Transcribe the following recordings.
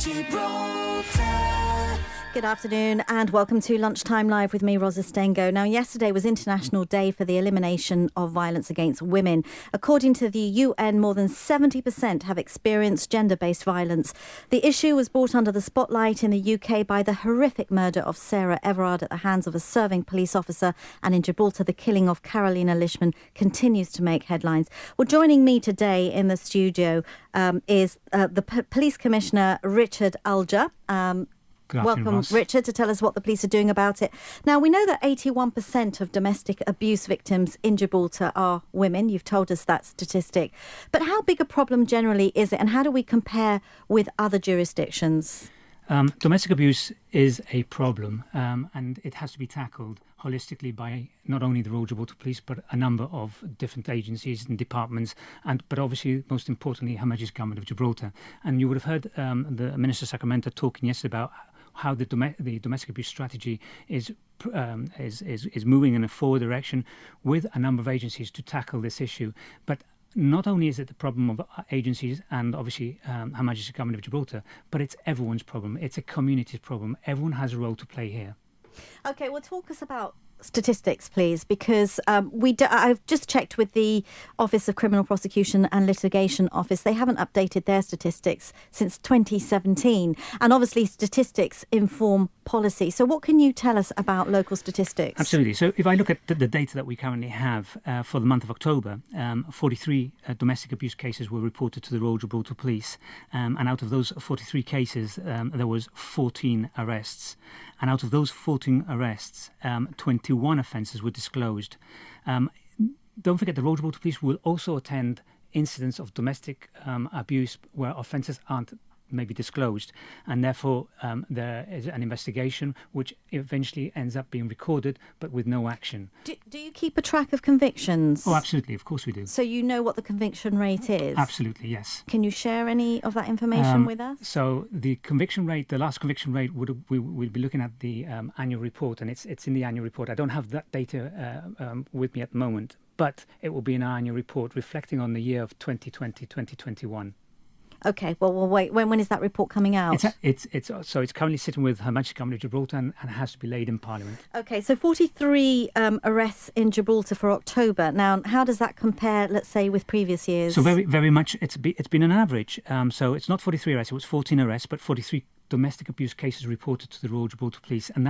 Gibraltar. Good afternoon and welcome to Lunchtime Live with me, Ros Astengo. Now, yesterday was International Day for the Elimination of Violence Against Women. According to the UN, more than 70% have experienced gender-based violence. The issue was brought under the spotlight in the UK by the horrific murder of Sarah Everard at the hands of a serving police officer, and in Gibraltar, the killing of Carolina Lishman continues to make headlines. Well, joining me today in the studio is the Police Commissioner Richard Ullger. Welcome, Richard, to tell us what the police are doing about it. Now, we know that 81% of domestic abuse victims in Gibraltar are women. You've told us that statistic. But how big a problem generally is it, and how do we compare with other jurisdictions? Domestic abuse is a problem, and it has to be tackled holistically by not only the Royal Gibraltar Police, but a number of different agencies and departments, but obviously, most importantly, Her Majesty's Government of Gibraltar. And you would have heard the Minister Sacramento talking yesterday about how the domestic abuse strategy is moving in a forward direction with a number of agencies to tackle this issue. But not only is it the problem of agencies and obviously Her Majesty's Government of Gibraltar, but it's everyone's problem. It's a community's problem. Everyone has a role to play here. OK, well, talk us about statistics, please, because I've just checked with the Office of Criminal Prosecution and Litigation Office. They haven't updated their statistics since 2017. And obviously statistics inform policy. So what can you tell us about local statistics? Absolutely. So if I look at the data that we currently have for the month of October, 43 domestic abuse cases were reported to the Royal Gibraltar Police. And out of those 43 cases, there was 14 arrests. And out of those 14 arrests, 21 offences were disclosed. Don't forget, the Royal Gibraltar Police will also attend incidents of domestic abuse where offences aren't maybe disclosed, and therefore there is an investigation which eventually ends up being recorded but with no action. Do you keep a track of convictions? Oh, absolutely, of course we do. So you know what the conviction rate is? Absolutely, yes. Can you share any of that information with us? So the conviction rate, the last conviction rate, we'll be looking at the annual report, and it's in the annual report. I don't have that data with me at the moment, but it will be in our annual report reflecting on the year of 2020-2021. OK, well, we'll wait. When is that report coming out? It's currently sitting with Her Majesty's Government of Gibraltar and has to be laid in Parliament. OK, so 43 arrests in Gibraltar for October. Now, how does that compare, let's say, with previous years? So very much, it's been an average. So it's not 43 arrests, it was 14 arrests, but 43 domestic abuse cases reported to the Royal Gibraltar Police, and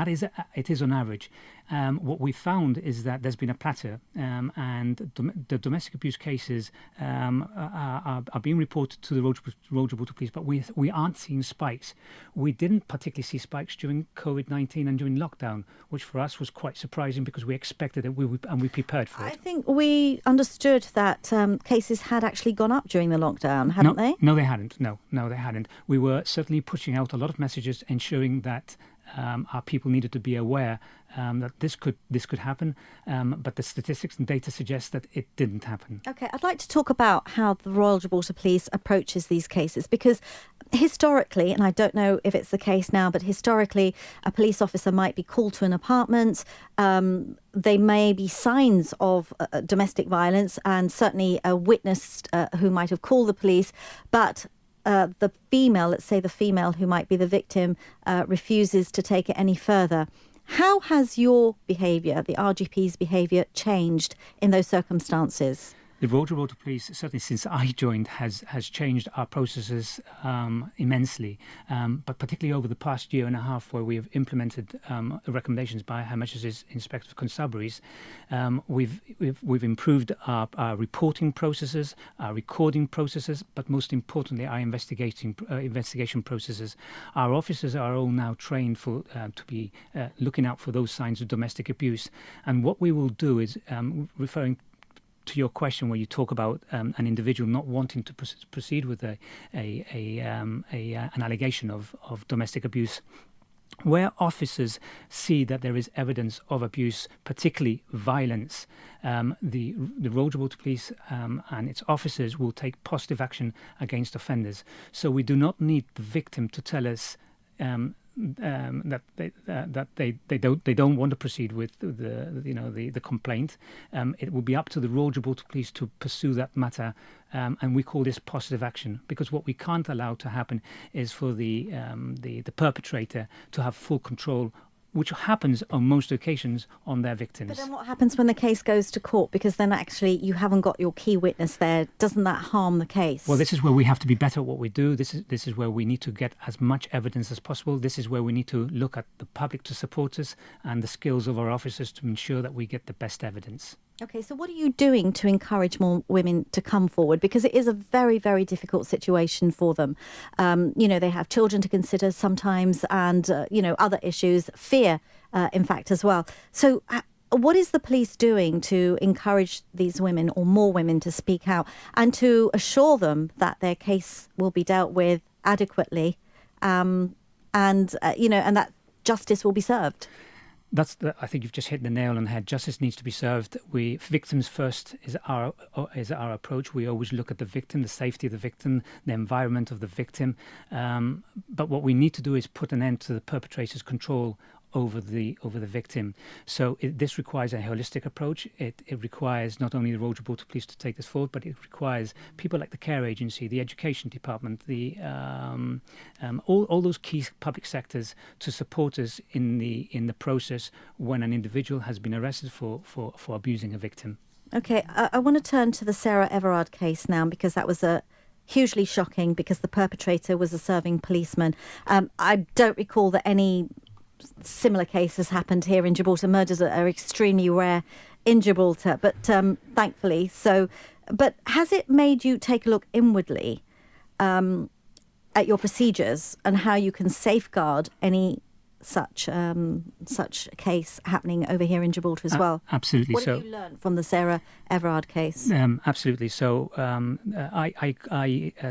it is on average. What we found is that there's been a plateau, and the domestic abuse cases are being reported to the Royal Gibraltar Police, but we aren't seeing spikes. We didn't particularly see spikes during COVID-19 and during lockdown, which for us was quite surprising because we expected it and we prepared for it. I think we understood that cases had actually gone up during the lockdown, hadn't they? No, they hadn't. No, they hadn't. We were certainly pushing out a lot of messages, ensuring that our people needed to be aware that this could happen, but the statistics and data suggest that it didn't happen. OK, I'd like to talk about how the Royal Gibraltar Police approaches these cases, because historically, and I don't know if it's the case now, but historically a police officer might be called to an apartment. There may be signs of domestic violence, and certainly a witness who might have called the police, but the female, let's say the female who might be the victim, refuses to take it any further. How has your behaviour, the RGP's behaviour, changed in those circumstances? The Royal Gibraltar Police, certainly since I joined, has changed our processes immensely, but particularly over the past year and a half, where we have implemented recommendations by Her Majesty's Inspector of Constabularies. We've improved our reporting processes, our recording processes, but most importantly, our investigation processes. Our officers are all now trained to be looking out for those signs of domestic abuse, and what we will do is referring to your question, where you talk about an individual not wanting to proceed with an allegation of domestic abuse, where officers see that there is evidence of abuse, particularly violence, the Royal Gibraltar Police and its officers will take positive action against offenders. So we do not need the victim to tell us they don't want to proceed with the complaint, it will be up to the Royal Gibraltar Police to pursue that matter, and we call this positive action, because what we can't allow to happen is for the perpetrator to have full control, which happens on most occasions on their victims. But then what happens when the case goes to court? Because then actually you haven't got your key witness there. Doesn't that harm the case? Well, this is where we have to be better at what we do. This is where we need to get as much evidence as possible. This is where we need to look at the public to support us and the skills of our officers to ensure that we get the best evidence. Okay, so what are you doing to encourage more women to come forward? Because it is a very, very difficult situation for them. They have children to consider sometimes and, other issues, fear, in fact, as well. So what is the police doing to encourage these women or more women to speak out and to assure them that their case will be dealt with adequately and that justice will be served? I think you've just hit the nail on the head. Justice needs to be served. Victims first is our approach. We always look at the victim, the safety of the victim, the environment of the victim. But what we need to do is put an end to the perpetrator's control over the victim. So this requires a holistic approach. It requires not only the Royal Gibraltar Police to take this forward, but it requires people like the care agency, the education department, the all those key public sectors to support us in the process when an individual has been arrested for abusing a victim. Okay, I want to turn to the Sarah Everard case now, because that was hugely shocking, because the perpetrator was a serving policeman. I don't recall that any similar cases happened here in Gibraltar. Murders are extremely rare in Gibraltar, but thankfully so. But has it made you take a look inwardly at your procedures and how you can safeguard any such case happening over here in Gibraltar as well? Absolutely. What have you learned from the Sarah Everard case? Absolutely. So I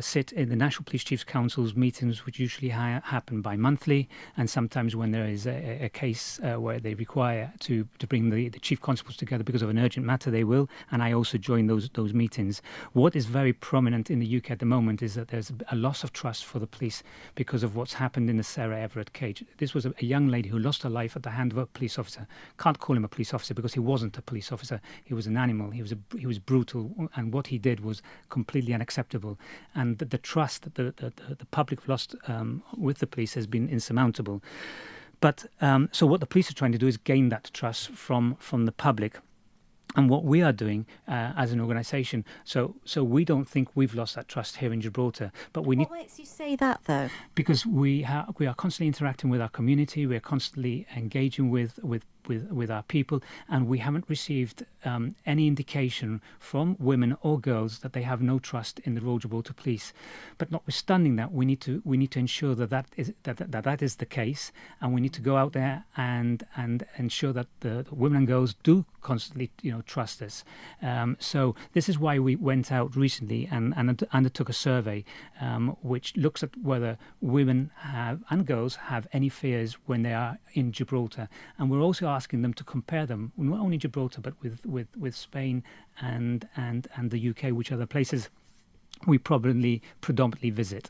sit in the National Police Chiefs Council's meetings, which usually happen bi-monthly, and sometimes when there is a case where they require to bring the chief constables together because of an urgent matter, they will, and I also join those meetings. What is very prominent in the UK at the moment is that there's a loss of trust for the police because of what's happened in the Sarah Everard case. This was a young lady who lost her life at the hand of a police officer. Can't call him a police officer because he wasn't a police officer. He was an animal. He was brutal, and what he did was completely unacceptable. And the trust that the public lost with the police has been insurmountable. But so what the police are trying to do is gain that trust from the public. And what we are doing as an organisation, so we don't think we've lost that trust here in Gibraltar, but we need. What makes you say that, though? Because we are constantly interacting with our community, we are constantly engaging with our people, and we haven't received any indication from women or girls that they have no trust in the Royal Gibraltar Police. But notwithstanding that, we need to ensure that is the case, and we need to go out there and ensure that the women and girls do constantly trust us. So this is why we went out recently and undertook a survey which looks at whether women and girls have any fears when they are in Gibraltar, and we're also asking them to compare them not only Gibraltar but with Spain and the UK, which are the places we predominantly visit.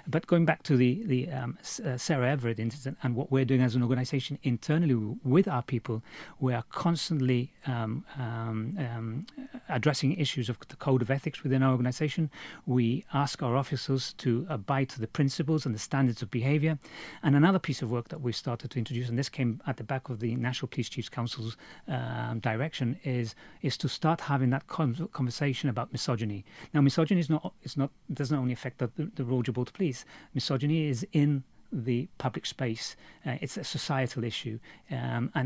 But going back to the Sarah Everard incident and what we're doing as an organisation internally with our people, we are constantly addressing issues of the code of ethics within our organisation. We ask our officers to abide to the principles and the standards of behaviour. And another piece of work that we've started to introduce, and this came at the back of the National Police Chiefs Council's direction, is to start having that conversation about misogyny. Now, misogyny doesn't only affect the Royal Gibraltar Police. Misogyny is in the public space. It's a societal issue, and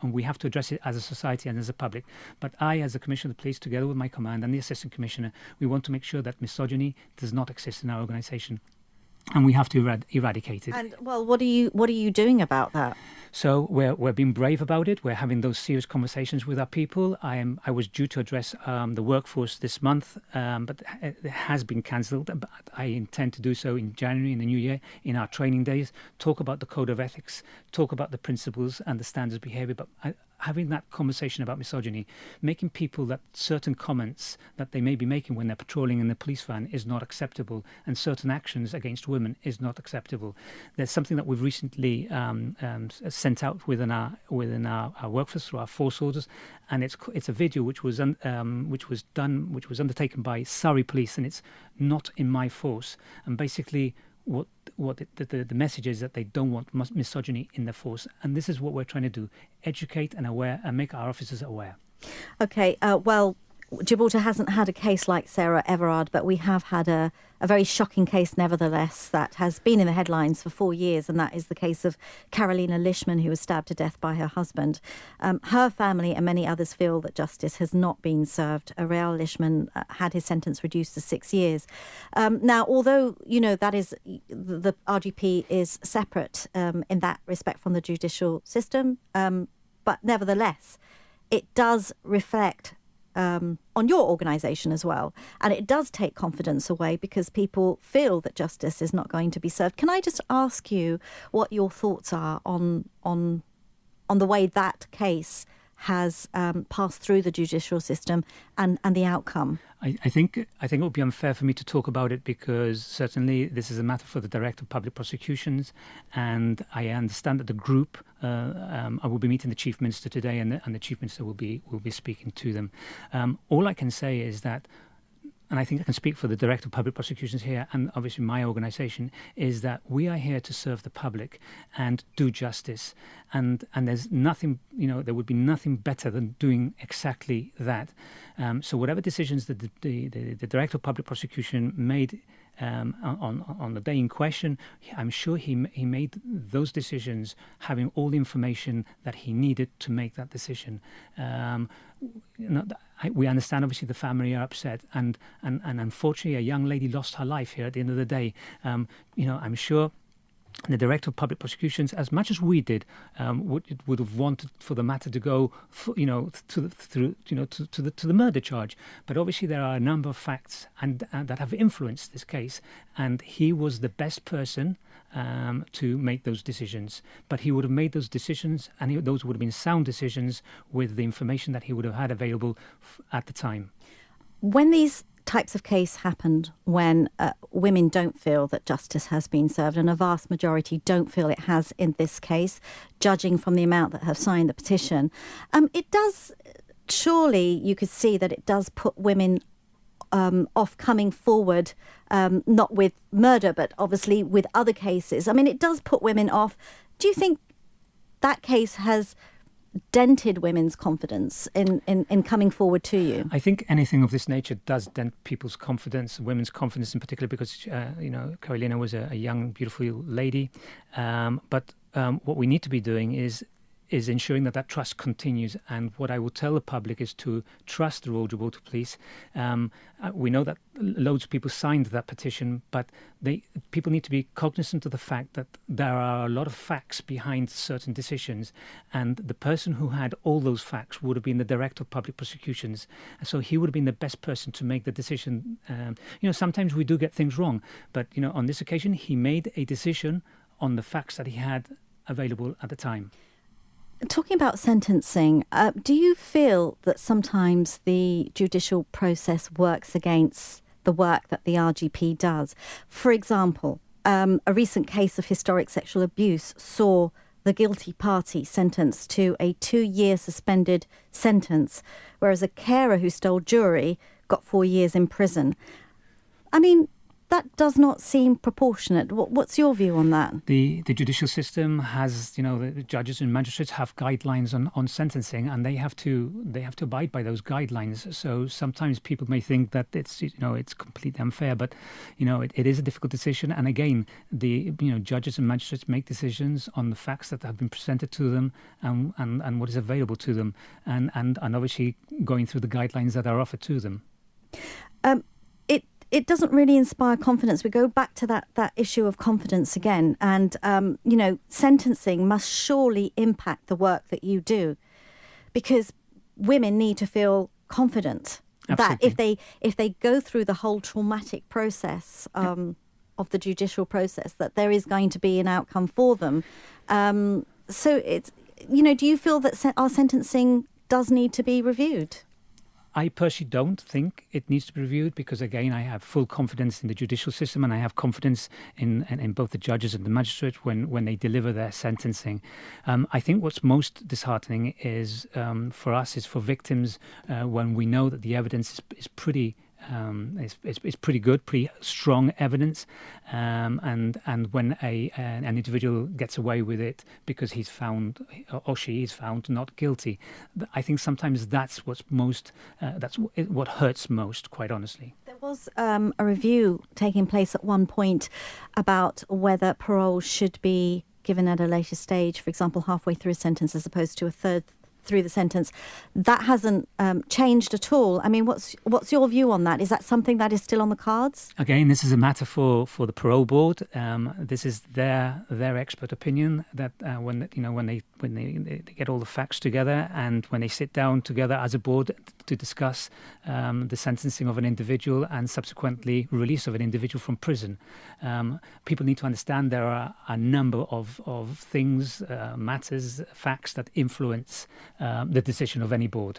we have to address it as a society and as a public. But I, as the Commissioner of the Police, together with my command and the Assistant Commissioner, we want to make sure that misogyny does not exist in our organisation, and we have to eradicate it. And what are you doing about that? So we're being brave about it. We're having those serious conversations with our people. I was due to address the workforce this month, but it has been cancelled. But I intend to do so in January, in the new year, in our training days. Talk about the code of ethics, talk about the principles and the standards of behaviour, but having that conversation about misogyny, making people that certain comments that they may be making when they're patrolling in the police van is not acceptable, and certain actions against women is not acceptable. There's something that we've recently sent out within our workforce through our force orders, and it's a video which was undertaken by Surrey Police, and it's not in my force. And basically, what the message is that they don't want misogyny in the force, and this is what we're trying to do: educate and make our officers aware. Okay, well, Gibraltar hasn't had a case like Sarah Everard, but we have had a very shocking case nevertheless that has been in the headlines for 4 years, and that is the case of Carolina Lishman, who was stabbed to death by her husband. Her family and many others feel that justice has not been served. Royal Gibraltar had his sentence reduced to 6 years. Now, although, that is, the RGP is separate in that respect from the judicial system, but nevertheless, it does reflect on your organisation as well. And it does take confidence away because people feel that justice is not going to be served. Can I just ask you what your thoughts are on the way that case has passed through the judicial system and the outcome? I think it would be unfair for me to talk about it because certainly this is a matter for the Director of Public Prosecutions, and I understand that the group, I will be meeting the Chief Minister today, and the Chief Minister will be speaking to them. All I can say is that, and I think I can speak for the Director of Public Prosecutions here and obviously my organisation, is that we are here to serve the public and do justice. And there's nothing, there would be nothing better than doing exactly that. So whatever decisions that the Director of Public Prosecution made on the day in question, I'm sure he made those decisions having all the information that he needed to make that decision. We understand, obviously, the family are upset, and unfortunately, a young lady lost her life here at the end of the day. I'm sure the Director of Public Prosecutions, as much as we did, would have wanted for the matter to go, to the murder charge. But obviously, there are a number of facts and that have influenced this case, and he was the best person to make those decisions. But he would have made those decisions, and those would have been sound decisions with the information that he would have had available at the time. When these types of case happened, when women don't feel that justice has been served, and a vast majority don't feel it has in this case, judging from the amount that have signed the petition, it does, surely you could see that it does put women off coming forward, not with murder, but obviously with other cases. I mean, it does put women off. Do you think that case has dented women's confidence in coming forward to you? I think anything of this nature does dent people's confidence, women's confidence in particular, because, Carolina was a young, beautiful lady. But what we need to be doing is ensuring that trust continues. And what I will tell the public is to trust the Royal Gibraltar Police. We know that loads of people signed that petition, but people need to be cognizant of the fact that there are a lot of facts behind certain decisions, and the person who had all those facts would have been the Director of Public Prosecutions. So he would have been the best person to make the decision. Sometimes we do get things wrong, but on this occasion he made a decision on the facts that he had available at the time. Talking about sentencing, do you feel that sometimes the judicial process works against the work that the RGP does? For example, a recent case of historic sexual abuse saw the guilty party sentenced to a 2-year suspended sentence, whereas a carer who stole jewellery got 4 years in prison. I mean, that does not seem proportionate. What's your view on that? The judicial system has, the judges and magistrates have guidelines on sentencing, and they have to abide by those guidelines. So sometimes people may think that it's completely unfair, but it is a difficult decision. And again, the judges and magistrates make decisions on the facts that have been presented to them and what is available to them, and obviously going through the guidelines that are offered to them. It doesn't really inspire confidence. We go back to that issue of confidence again. And, sentencing must surely impact the work that you do, because women need to feel confident. Absolutely. That if they go through the whole traumatic process of the judicial process, that there is going to be an outcome for them. So do you feel that our sentencing does need to be reviewed? I personally don't think it needs to be reviewed because, again, I have full confidence in the judicial system and I have confidence in both the judges and the magistrates when they deliver their sentencing. I think what's most disheartening is for victims when we know that the evidence is pretty it's pretty good, pretty strong evidence, and when an individual gets away with it because he's found or she is found not guilty. I think sometimes that's what hurts most, quite honestly. There was a review taking place at one point about whether parole should be given at a later stage, for example, halfway through a sentence as opposed to a third through the sentence. That hasn't changed at all. I mean, what's your view on that? Is that something that is still on the cards? Again, this is a matter for the parole board. This is their expert opinion. That when they get all the facts together and when they sit down together as a board to discuss the sentencing of an individual and subsequently release of an individual from prison, people need to understand there are a number of things, matters, facts that influence the decision of any board.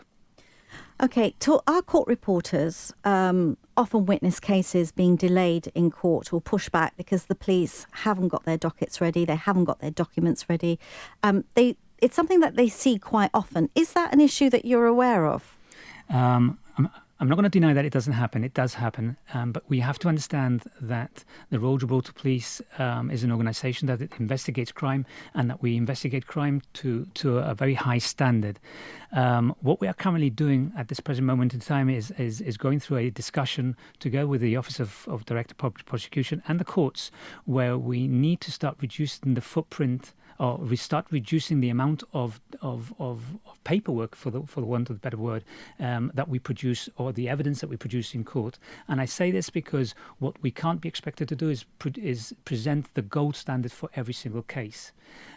Okay, our court reporters often witness cases being delayed in court or pushed back because the police haven't got their dockets ready, they haven't got their documents ready. It's something that they see quite often. Is that an issue that you're aware of? I'm not going to deny that it doesn't happen. It does happen. But we have to understand that the Royal Gibraltar Police is an organisation that investigates crime and that we investigate crime to a very high standard. What we are currently doing at this present moment in time is going through a discussion together with the Office of Director of Public Prosecutions and the courts, where we need to start reducing the footprint, or we start reducing the amount of paperwork, for the want of a better word, that we produce, or the evidence that we produce in court. And I say this because what we can't be expected to do is present the gold standard for every single case.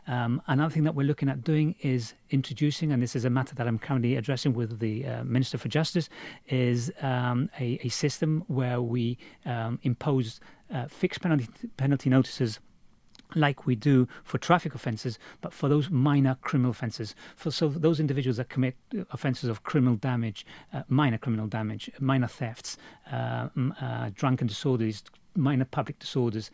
Another thing that we're looking at doing is introducing, and this is a matter that I'm currently addressing with the Minister for Justice, is a system where we impose fixed penalty notices like we do for traffic offences, but for those minor criminal offences. So those individuals that commit offences of criminal damage, minor criminal damage, minor thefts, drunken disorders, minor public disorders,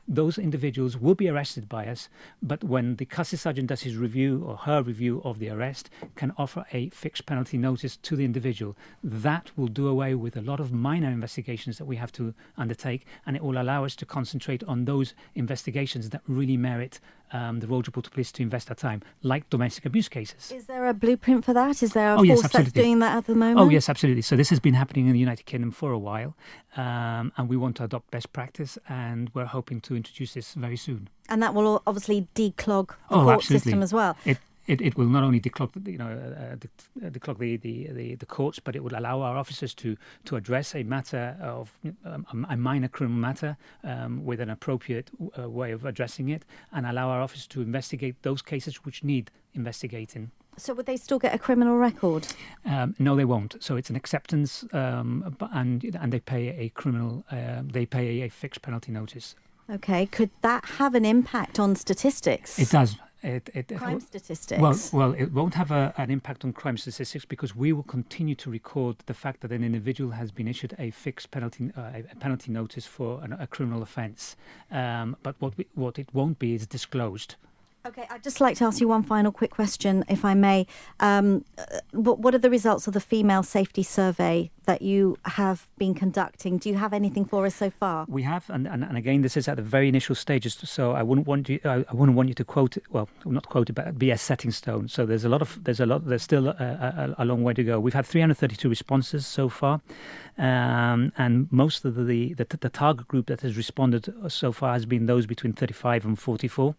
those individuals will be arrested by us, but when the custody sergeant does his review or her review of the arrest, can offer a fixed penalty notice to the individual. That will do away with a lot of minor investigations that we have to undertake, and it will allow us to concentrate on those investigations that really merit the Royal Gibraltar Police to invest our time, like domestic abuse cases. Is there a blueprint for that? Is there a force that's doing that at the moment? Oh, yes, absolutely. So this has been happening in the United Kingdom for a while, and we want to adopt best practice, and we're hoping to introduce this very soon. And that will obviously declog the court system as well. It will not only declog the courts, but it will allow our officers to address a matter of a minor criminal matter with an appropriate way of addressing it, and allow our officers to investigate those cases which need investigating. So would they still get a criminal record? No, they won't. So it's an acceptance, and they pay a fixed penalty notice. Okay, could that have an impact on statistics? It does. Crime statistics? Well, it won't have an impact on crime statistics because we will continue to record the fact that an individual has been issued a fixed penalty notice for a criminal offence. But what it won't be is disclosed. Okay, I'd just like to ask you one final quick question, if I may. What are the results of the female safety survey that you have been conducting? Do you have anything for us so far? We have, and again, this is at the very initial stages. So I wouldn't want you to quote it. Well, not quote it, but be a setting stone. So there's still a long way to go. We've had 332 responses so far, and most of the target group that has responded so far has been those between 35 and 44.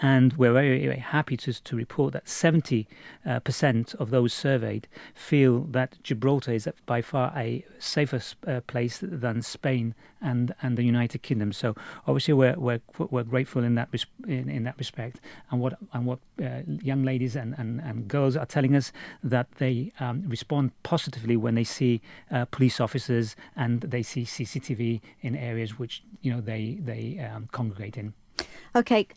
And we're very, very happy to report that 70% of those surveyed feel that Gibraltar is by far a safer place than Spain and the United Kingdom. So obviously we're grateful in that respect. And what young ladies and girls are telling us, that they respond positively when they see police officers and they see CCTV in areas which they congregate in. Okay.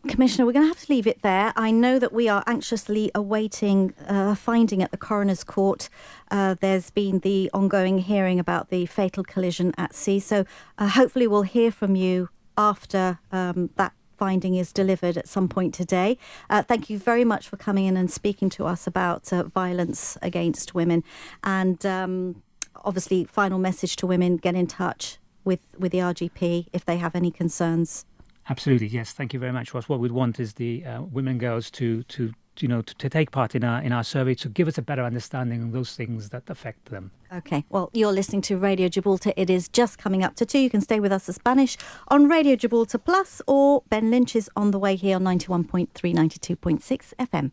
Commissioner, we're going to have to leave it there. I know that we are anxiously awaiting a finding at the Coroner's Court. There's been the ongoing hearing about the fatal collision at sea. So hopefully we'll hear from you after that finding is delivered at some point today. Thank you very much for coming in and speaking to us about violence against women. And obviously, final message to women, get in touch with the RGP if they have any concerns. Absolutely, yes. Thank you very much, Ros. What we'd want is the women and girls to take part in our survey, to give us a better understanding of those things that affect them. Okay, well, you're listening to Radio Gibraltar. It is just coming up to 2. You can stay with us for Spanish on Radio Gibraltar Plus, or Ben Lynch is on the way here on 91.3, 92.6 FM.